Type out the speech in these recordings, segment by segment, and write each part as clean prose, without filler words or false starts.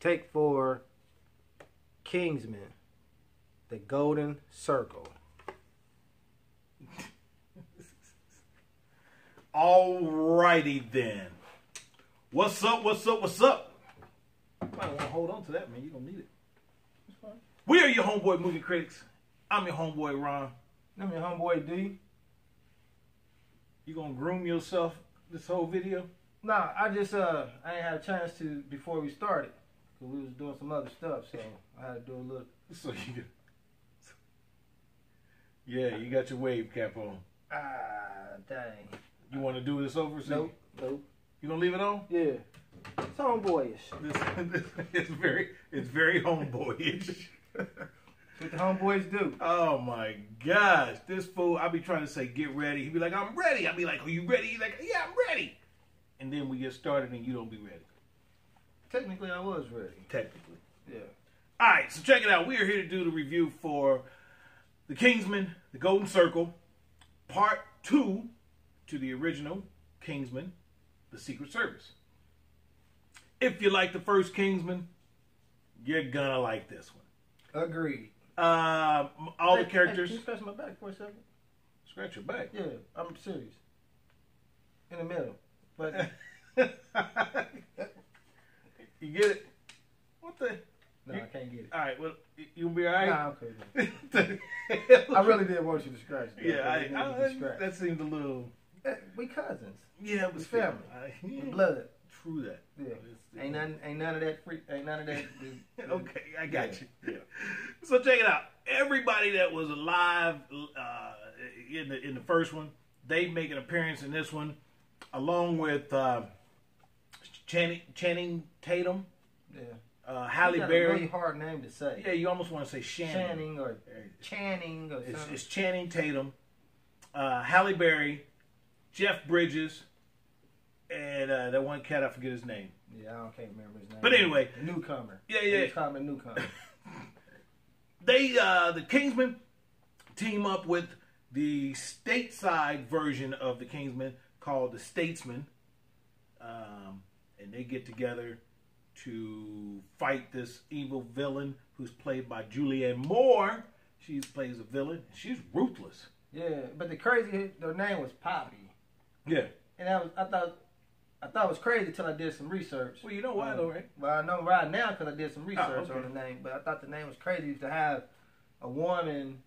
Take 4, Kingsman, The Golden Circle. Alrighty then. What's up? What's up? What's up? I might want to hold on to that, man. You're going to need it. It's fine. We are your homeboy movie critics. I'm your homeboy Ron. I'm your homeboy D. You gonna groom yourself this whole video? Nah, I just I ain't had a chance to before we started because we was doing some other stuff, so I had to do a little. So you, yeah, you got your wave cap on. Ah, dang. You want to do this over? So Nope. You gonna leave it on? Yeah, it's homeboyish. It's very homeboyish. What the homeboys do. Oh my gosh, this fool! I be trying to say get ready. He be like, I'm ready. I be like, are you ready? He's like, yeah, I'm ready. And then we get started and you don't be ready. Technically, I was ready. Technically. Yeah. All right, so check it out. We are here to do the review for The Kingsman, The Golden Circle, Part 2 to the original Kingsman, The Secret Service. If you like the first Kingsman, you're gonna like this one. Agreed. All the characters. Can you scratch my back for a second? Scratch your back. Yeah, I'm serious. In the middle. But You get it? What the? no, I can't get it. All right. Well, you'll be all right. Nah, okay. I really did want you to scratch it. Yeah, that seemed a little. We cousins. Yeah, it was We family. Yeah. Blood. True that. Yeah. Ain't none of that freak. Ain't none of that. Okay, I got you. Yeah. So check it out. Everybody that was alive in the first one, they make an appearance in this one, along with Channing Tatum, Halle That's Berry. a really hard name to say. Yeah, you almost want to say Channing. Channing or something. It's Channing Tatum, Halle Berry, Jeff Bridges, and that one cat, I forget his name. Yeah, I can't remember his name. But anyway. The newcomer. Yeah. Newcomer. They, the Kingsmen, team up with the stateside version of the Kingsmen called the Statesmen. And they get together to fight this evil villain who's played by Julianne Moore. She plays a villain. She's ruthless. Yeah, but their name was Poppy. Yeah. And I thought it was crazy until I did some research. Well, you know why though, right? Well, I know right now because I did some research okay. on the name. But I thought the name was crazy to have a woman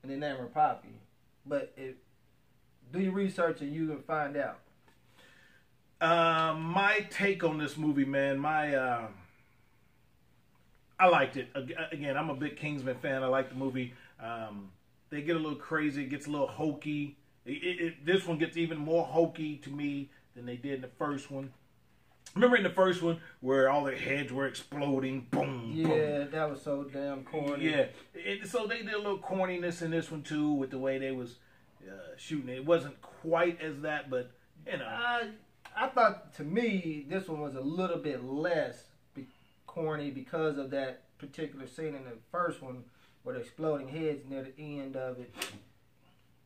and they name her Poppy. But do your research and you can find out. My take on this movie, man, I liked it. Again, I'm a big Kingsman fan. I like the movie. They get a little crazy. It gets a little hokey. This one gets even more hokey to me than they did in the first one. Remember in the first one where all their heads were exploding? Boom. Yeah, boom. that was so damn corny. Yeah. So they did a little corniness in this one too with the way they was shooting. It wasn't quite as that, but you know. I thought, to me, this one was a little bit less corny because of that particular scene in the first one where the exploding heads near the end of it.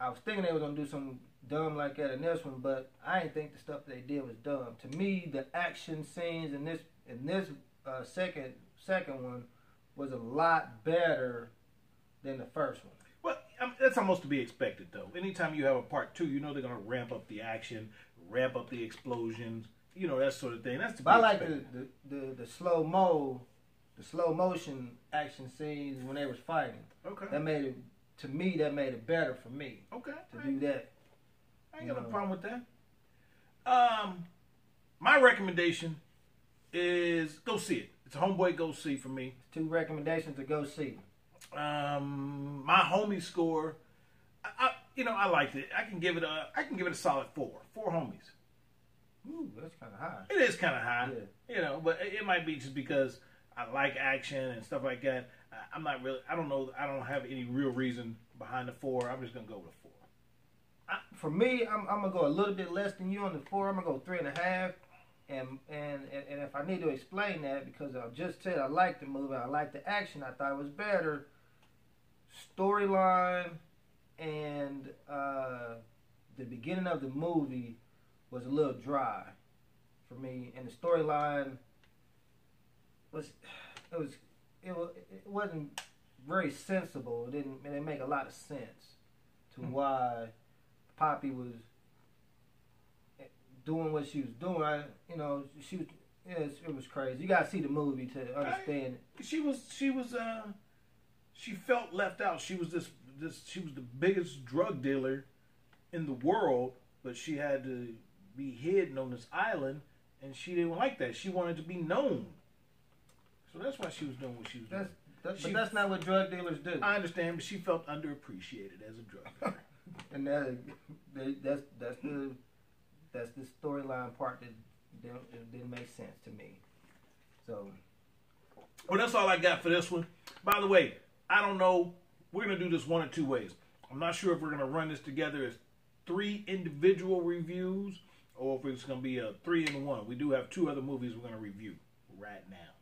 I was thinking they were going to do something dumb like that in this one, but I didn't think the stuff they did was dumb. To me, the action scenes in this second one was a lot better than the first one. Well, that's almost to be expected, though. Anytime you have a part 2, you know they're going to ramp up the action, ramp up the explosions, you know, that sort of thing. That's to be But I expected. like the slow motion action scenes when they was fighting. Okay. That made it, to me, that made it better for me. Okay. To do that. I ain't got no problem with that. My recommendation is go see it. It's a homeboy go see for me. 2 recommendations to go see. My homie score, I liked it. I can give it a solid 4. 4 homies. Ooh, that's kind of high. It is kind of high, Yeah. But it might be just because I like action and stuff like that. I'm not really. I don't know. I don't have any real reason behind the 4. I'm just gonna go with a 4. For me, I'm gonna go a little bit less than you on the 4. I'm gonna go 3.5. And if I need to explain that, because I just said I liked the movie, I liked the action, I thought it was better. Storyline and the beginning of the movie was a little dry for me, and the storyline was it wasn't very sensible. It didn't make a lot of sense to why Poppy was doing what she was doing. She was. It was crazy. You gotta see the movie to understand it. She felt left out. She was she was the biggest drug dealer in the world, but she had to be hidden on this island, and she didn't like that. She wanted to be known. So that's why she was doing what she was doing. But that's not what drug dealers do. I understand, but she felt underappreciated as a drug dealer. And that's the storyline part that didn't make sense to me. So, well, that's all I got for this one. By the way, I don't know. We're gonna do this one or two ways. I'm not sure if we're gonna run this together as 3 individual reviews or if it's gonna be a 3-in-1. We do have 2 other movies we're gonna review right now.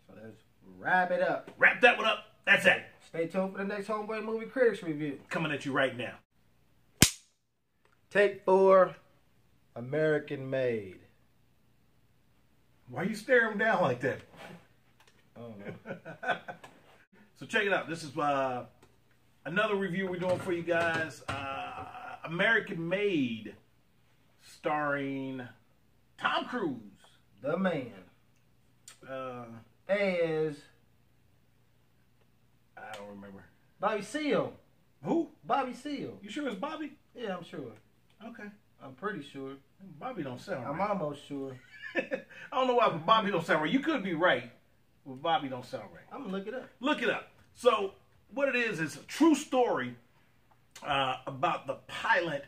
So let's wrap it up. Wrap that one up. That's it. Stay tuned for the next Homeboy Movie Critics review. Coming at you right now. Take 4, American Made. Why you staring him down like that? I don't know. So check it out. This is another review we're doing for you guys. American Made, starring Tom Cruise. The man. As... I don't remember. Bobby Seale. Who? Bobby Seale. You sure it's Bobby? Yeah, I'm sure. Okay. I'm pretty sure. Bobby don't sound right. I'm almost sure. I don't know why, but Bobby don't sound right. You could be right, but Bobby don't sound right. I'm going to look it up. Look it up. So what it is a true story about the pilot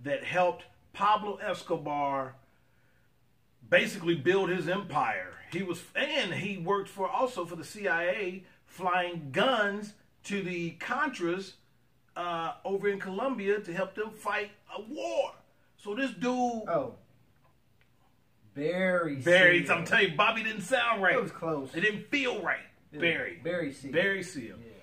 that helped Pablo Escobar basically build his empire. He worked also for the CIA, flying guns to the Contras over in Colombia to help them fight a war. So this dude... Oh. Barry Seal. Seal. I'm telling you, Bobby didn't sound right. It was close. It didn't feel right. Barry Seal. Barry Seal. Yeah.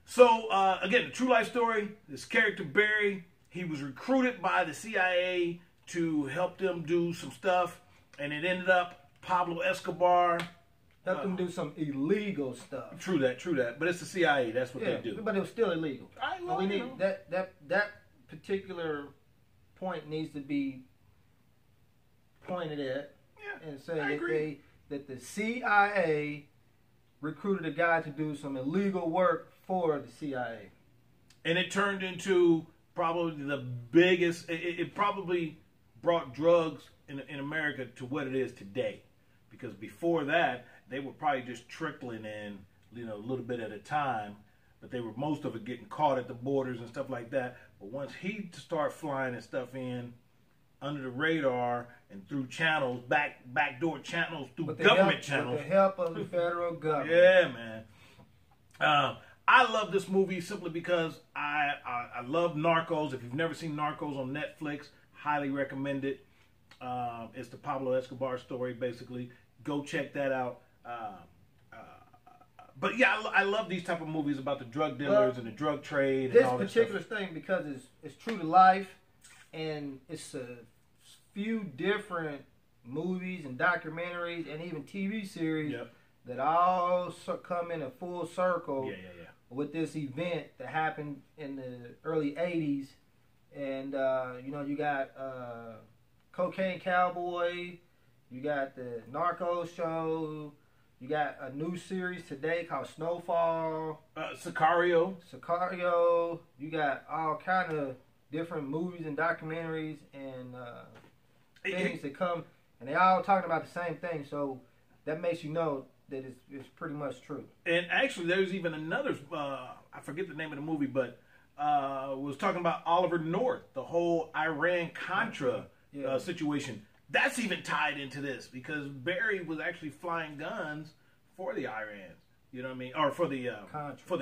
So, again, the true life story, this character Barry, he was recruited by the CIA to help them do some stuff, and it ended up Pablo Escobar... Help them do some illegal stuff. True that. But it's the CIA. That's what they do. But it was still illegal. I know. We need that particular point needs to be pointed at, and say that the CIA recruited a guy to do some illegal work for the CIA, and it turned into probably the biggest. It probably brought drugs in America to what it is today, because before that, they were probably just trickling in, a little bit at a time, but they were most of it getting caught at the borders and stuff like that. But once he started flying and stuff in under the radar and through channels, backdoor channels, through government channels, with the help of the federal government. Yeah, man. I love this movie simply because I love Narcos. If you've never seen Narcos on Netflix, highly recommend it. It's the Pablo Escobar story, basically. Go check that out. But yeah, I love these type of movies about the drug dealers and the drug trade and all that stuff. This particular thing, because it's true to life, and it's a few different movies and documentaries and even TV series that all come in a full circle with this event that happened in the early 80s. And, you got Cocaine Cowboy, you got the Narcos show, you got a new series today called Snowfall. Sicario. You got all kind of different movies and documentaries and things that come, and they all talking about the same thing. So that makes you know that it's pretty much true. And actually, there's even another, I forget the name of the movie, but was talking about Oliver North, the whole Iran-Contra situation. That's even tied into this, because Barry was actually flying guns for the Irans, you know what I mean, or for the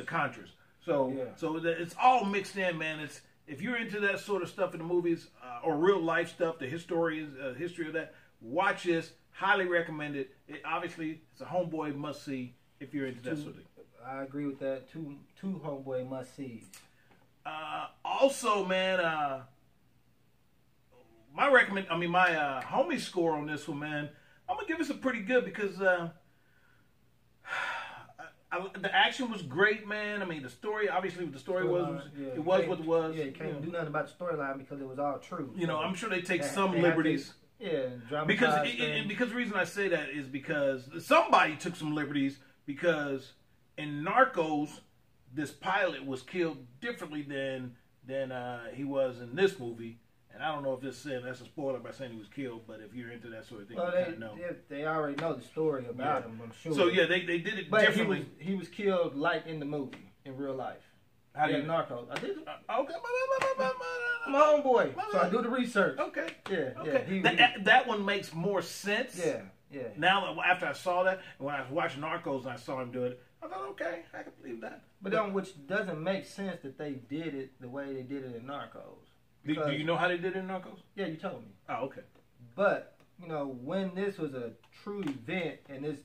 Contras. So it's all mixed in, man. If you're into that sort of stuff in the movies or real life stuff, the history of that, watch this. Highly recommend it. Obviously, it's a homeboy must see if you're into that sort of thing. I agree with that. Two homeboy must sees. Also, man, my homie score on this one, man. I'm gonna give this a pretty good because the action was great, man. I mean, the story, obviously, what the story was it was what it was. Yeah, you can't do nothing about the storyline because it was all true. You know, I'm sure they take some liberties. Because the reason I say that is because somebody took some liberties because in Narcos, this pilot was killed differently than he was in this movie. And I don't know if that's a spoiler by saying he was killed, but if you're into that sort of thing, you kind of know. They already know the story about him, I'm sure. So yeah, they did it differently. He was killed like in the movie, in real life. How do you Narcos? I did. Okay, my homeboy. So I do the research. Okay. Yeah. Okay. That one makes more sense. Yeah. Now after I saw that, and when I was watching Narcos and I saw him do it, I thought, okay, I can believe that. But then, which doesn't make sense that they did it the way they did it in Narcos. Do you know how they did it in Narcos? Yeah, you told me. Oh, okay. But when this was a true event and his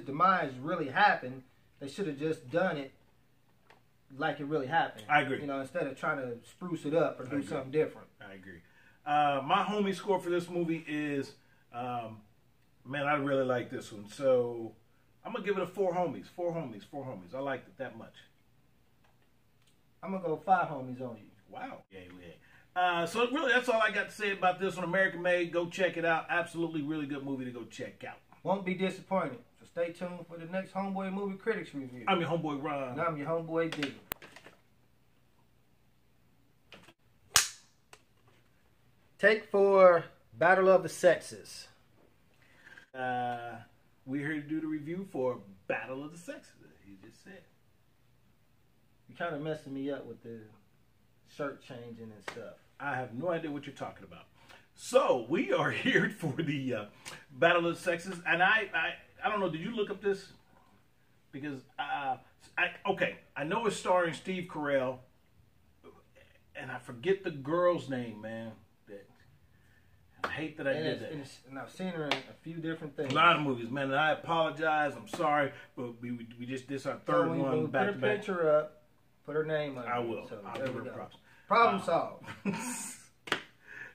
demise really happened, they should have just done it like it really happened. I agree. Instead of trying to spruce it up or do something different. I agree. My homie score for this movie is, man, I really like this one. So I'm gonna give it a 4 homies. 4 homies. 4 homies. I liked it that much. I'm gonna go 5 homies on you. Wow. Yeah. So really, that's all I got to say about this one. American Made. Go check it out. Absolutely, really good movie to go check out. Won't be disappointed. So stay tuned for the next Homeboy Movie Critics review. I'm your homeboy Ron. And I'm your homeboy D. Take for Battle of the Sexes. We're here to do the review for Battle of the Sexes. You just said. You're kind of messing me up with the shirt changing and stuff. I have no idea what you're talking about. So we are here for the Battle of the Sexes, and I don't know. Did you look up this? Because I know it's starring Steve Carell, and I forget the girl's name, man. I hate that I did that. And I've seen her in a few different things. A lot of movies, man. And I apologize. I'm sorry, but we just this our third one back to back. Put her picture up. Put her name on it. I will. So I'll give her props. Problem solved.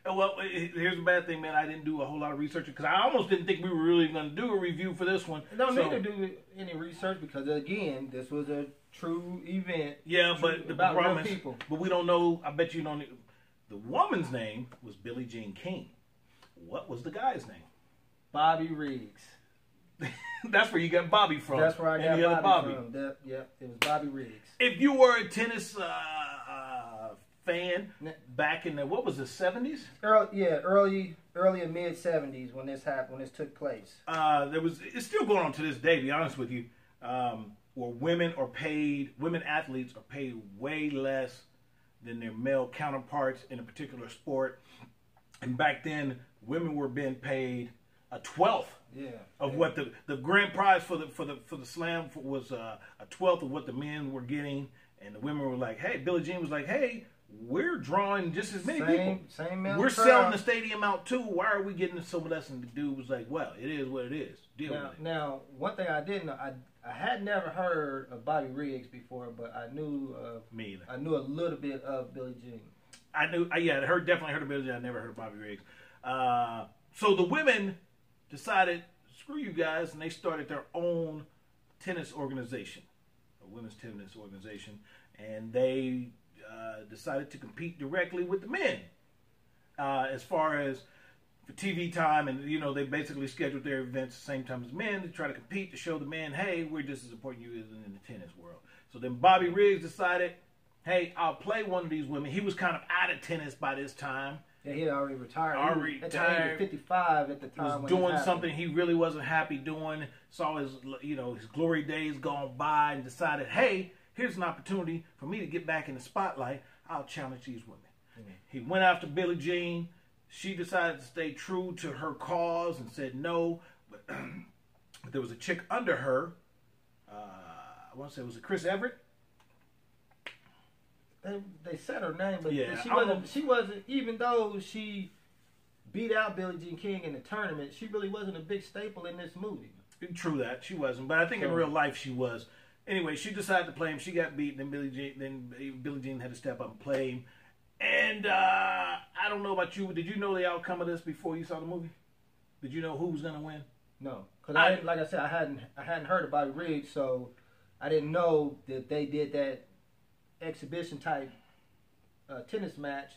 Well, here's the bad thing, man. I didn't do a whole lot of research because I almost didn't think we were really going to do a review for this one. Don't need to do any research because, again, this was a true event. Yeah, but the problem is, people. But we don't know. I bet you don't. The woman's name was Billie Jean King. What was the guy's name? Bobby Riggs. That's where you got Bobby from. That's where I got Bobby from. It was Bobby Riggs. If you were a tennis fan back in what was the 70s? Early and mid 70s when this happened, when this took place. It's still going on to this day, to be honest with you. Where women athletes are paid way less than their male counterparts in a particular sport. And back then, women were being paid a 12th of what the grand prize for the slam was a 12th of what the men were getting, and the women were like, "Hey," Billie Jean was like, "Hey, we're drawing just as many people. We're selling the stadium out too. Why are we getting so less?" And the dude was like, "Well, it is what it is. Deal with it." Now, one thing I didn't know, I had never heard of Bobby Riggs before, but I knew I knew a little bit of Billie Jean. Definitely heard of Billie Jean. I never heard of Bobby Riggs. So the women decided, screw you guys, and they started their own tennis organization, a women's tennis organization, and they decided to compete directly with the men as far as for TV time, and they basically scheduled their events the same time as men to try to compete to show the men, hey, we're just as important as you is in the tennis world. So then Bobby Riggs decided, hey, I'll play one of these women. He was kind of out of tennis by this time. Yeah, he had already retired. At the age of 55 at the time. Was doing something he really wasn't happy doing. Saw his glory days gone by and decided, hey, here's an opportunity for me to get back in the spotlight. I'll challenge these women. Mm-hmm. He went after Billie Jean. She decided to stay true to her cause and said no. But there was a chick under her. I want to say, was it Chris Everett? They said her name, but yeah, she wasn't, even though she beat out Billie Jean King in the tournament, she really wasn't a big staple in this movie. True that, she wasn't, but I think in real life she was. Anyway, she decided to play him. She got beat, then Billie Jean had to step up and play him. And I don't know about you, did you know the outcome of this before you saw the movie? Did you know who was gonna win? No, because I didn't, like I said, I hadn't heard of Bobby Riggs, so I didn't know that they did that exhibition type tennis match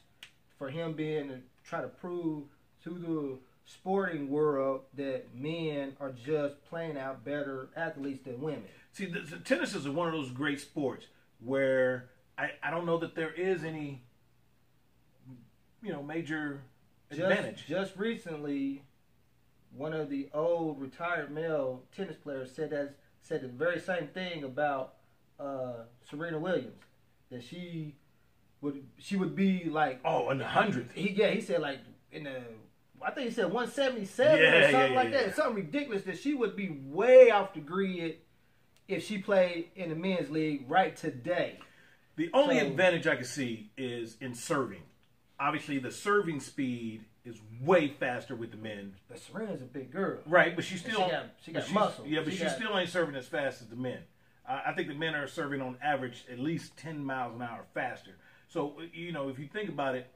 for him being to try to prove to the sporting world that men are just playing out better athletes than women. See, the tennis is one of those great sports where I don't know that there is any, major advantage. Just recently, one of the old retired male tennis players said the very same thing about Serena Williams, that she would be like in the hundreds. He said like I think he said 177 or something like that. Yeah. Something ridiculous, that she would be way off the grid if she played in the men's league right today. The only advantage I can see is in serving. Obviously, the serving speed is way faster with the men. But Serena's a big girl, right? But she still she got muscle. Yeah, but she still ain't serving as fast as the men. I think the men are serving on average at least 10 miles an hour faster. So if you think about it,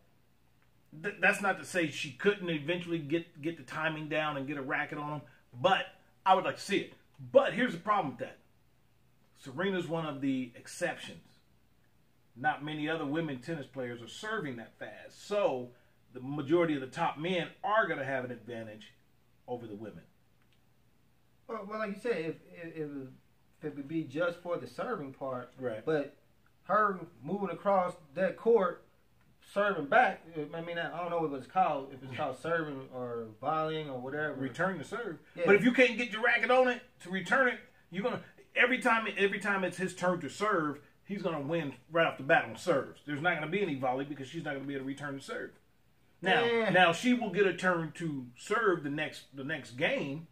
that's not to say she couldn't eventually get the timing down and get a racket on them. But I would like to see it. But here's the problem with that. Serena's one of the exceptions. Not many other women tennis players are serving that fast. So the majority of the top men are going to have an advantage over the women. Well, like you said, if it would be just for the serving part, right? But her moving across that court, serving back. I mean, I don't know what it's called. If it's called serving or volleying or whatever. Return the serve. Yeah. But if you can't get your racket on it to return it, you're gonna every time it's his turn to serve, he's gonna win right off the bat on serves. There's not gonna be any volley because she's not gonna be able to return the serve. Now she will get a turn to serve the next game,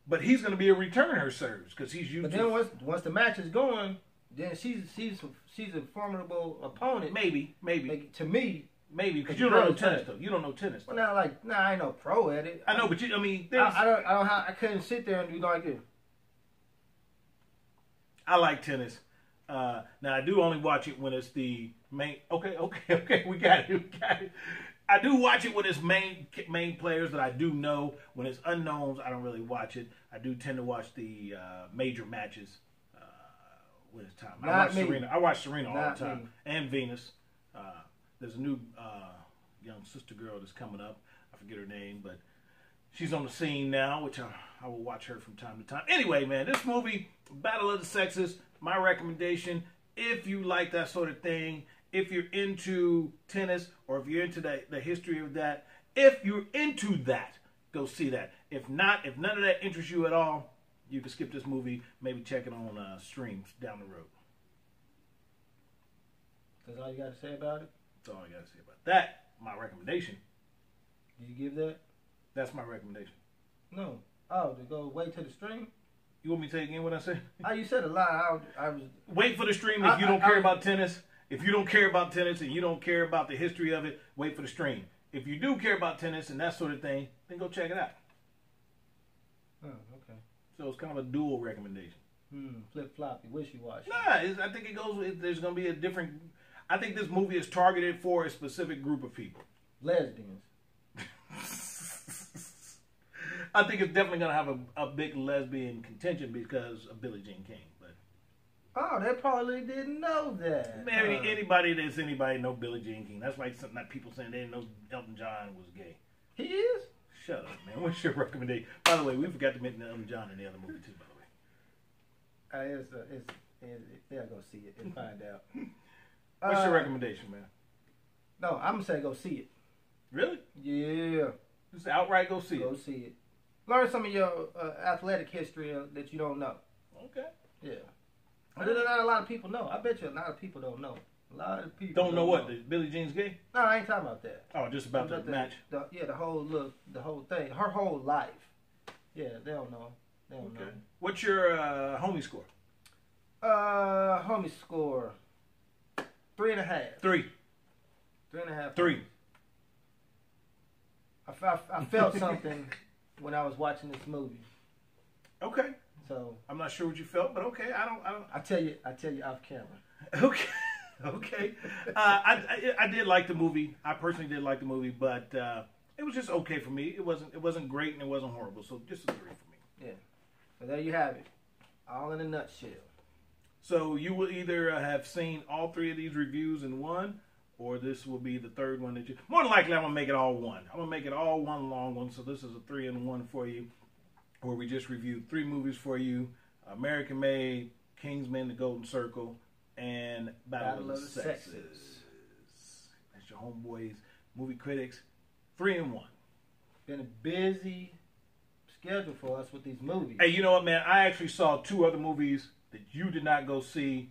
but he's gonna be able to return her serves because he's used. But then once the match is going, then she's a formidable opponent. Maybe. Like, to me. Maybe because you don't know tennis though. You don't know tennis. Well, I ain't no pro at it. I know, but I couldn't sit there and do like this. I like tennis. Now I do only watch it when it's the main. Okay, we got it. I do watch it when it's main players that I do know. When it's unknowns, I don't really watch it. I do tend to watch the major matches when it's time. I watch Serena all the time, and Venus. There's a new young sister girl that's coming up. I forget her name, but she's on the scene now, which I will watch her from time to time. Anyway, man, this movie, Battle of the Sexes, my recommendation, if you like that sort of thing, if you're into tennis, or if you're into the history of that, if you're into that, go see that. If not, if none of that interests you at all, you can skip this movie, maybe check it on streams down the road. That's all you got to say about it? That's all I got to say about that. My recommendation. Did you give that? That's my recommendation. No. Oh, to go wait to the stream? You want me to say again what I said? You said a lot. I was... Wait for the stream if you don't care about tennis. If you don't care about tennis and you don't care about the history of it, wait for the stream. If you do care about tennis and that sort of thing, then go check it out. Oh, okay. So it's kind of a dual recommendation. Flip-floppy, wishy-washy. Nah, I think it goes with, there's going to be a different... I think this movie is targeted for a specific group of people. Lesbians. I think it's definitely going to have a big lesbian contention because of Billie Jean King. Oh, they probably didn't know that. Maybe anybody know Billie Jean King. That's like something that people saying they didn't know Elton John was gay. He is? Shut up, man. What's your recommendation? By the way, we forgot to mention Elton John in the other movie too, by the way. They'll go see it and find out. What's your recommendation, man? No, I'm going to say go see it. Really? Yeah. Just outright go see it. Go see it. Learn some of your athletic history that you don't know. Okay. Yeah. Not a lot of people know. I bet you a lot of people don't know. A lot of people don't know what? That Billie Jean's gay? No, I ain't talking about that. Oh, just about the match? The whole thing. Her whole life. Yeah, they don't know. They don't know. What's your homie score? Homie score 3.5. 3. 3.5. 3. I felt something when I was watching this movie. Okay. So I'm not sure what you felt, but okay. I don't. I tell you off camera. Okay. Okay. I did like the movie. I personally did like the movie, but It was just okay for me. It wasn't great and it wasn't horrible. So just a 3 for me. Yeah. So there you have it. All in a nutshell. So you will either have seen all 3 of these reviews in one, or this will be the third one that you. More than likely, I'm gonna make it all one. I'm gonna make it all one long one. So this is a 3-in-1 for you, where we just reviewed 3 movies for you: American Made, Kingsman: The Golden Circle, and Battle of the Sexes. That's your homeboys, movie critics, 3-in-1. Been a busy schedule for us with these movies. Hey, you know what, man? I actually saw 2 other movies that you did not go see.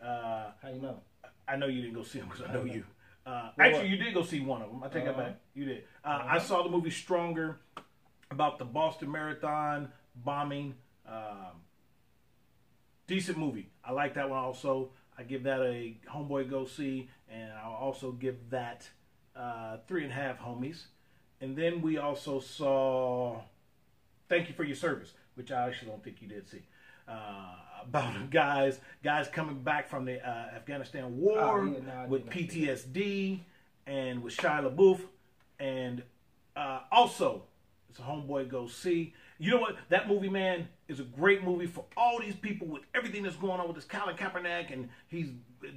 How you know? I know you didn't go see them because I know you. Actually, you did go see one of them. I take that back. You did. I saw the movie Stronger, about the Boston Marathon bombing. Decent movie. I like that one also. I give that a homeboy go see, and I'll also give that 3.5 homies. And then we also saw Thank You for Your Service, which I actually don't think you did see. About guys coming back from the Afghanistan war with PTSD and with Shia LaBeouf, and also it's a homeboy go see. You know what? That movie, man, is a great movie for all these people with everything that's going on with this Colin Kaepernick, and he's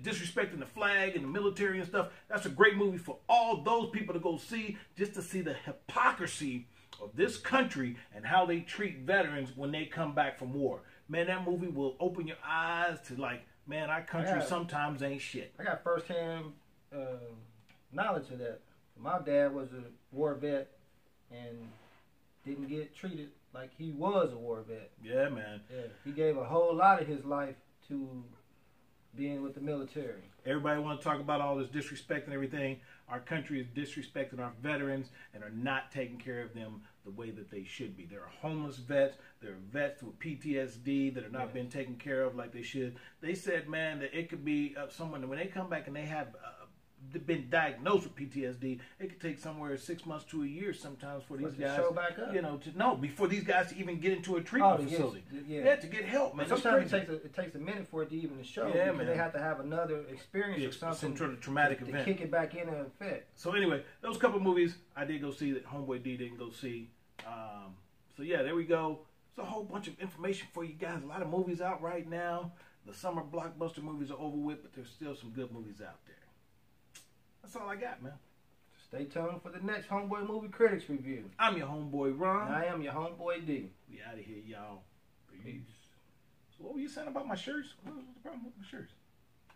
disrespecting the flag and the military and stuff. That's a great movie for all those people to go see, just to see the hypocrisy of this country and how they treat veterans when they come back from war. Man, that movie will open your eyes to, like, man, our country sometimes ain't shit. I got firsthand knowledge of that. My dad was a war vet and didn't get treated like he was a war vet. Yeah, man. Yeah, he gave a whole lot of his life to being with the military. Everybody want to talk about all this disrespect and everything. Our country is disrespecting our veterans and are not taking care of them the way that they should be. There are homeless vets. There are vets with PTSD that are not being taken care of like they should. They said, man, that it could be someone, when they come back and they have been diagnosed with PTSD, it could take somewhere 6 months to a year sometimes for these guys, show back up? You know, before these guys to even get into a treatment facility. To get help, man. Sometimes it takes a minute for it to even show. Yeah, because they have to have another experience or something, some sort of traumatic to event kick it back into effect. So anyway, those couple movies I did go see that Homeboy D didn't go see. So yeah, there we go. There's a whole bunch of information for you guys. A lot of movies out right now. The summer blockbuster movies are over with, but there's still some good movies out there. That's all I got, man. Stay tuned for the next Homeboy Movie Critics review. I'm your homeboy Ron. And I am your homeboy D. We out of here, y'all. Peace. So what were you saying about my shirts? What was the problem with my shirts?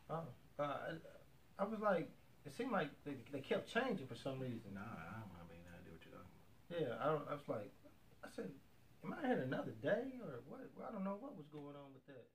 I was like, it seemed like they kept changing for some reason. Nah, I have any idea what you're talking about. Yeah, I was like, I said, am I here another day or what? I don't know what was going on with that.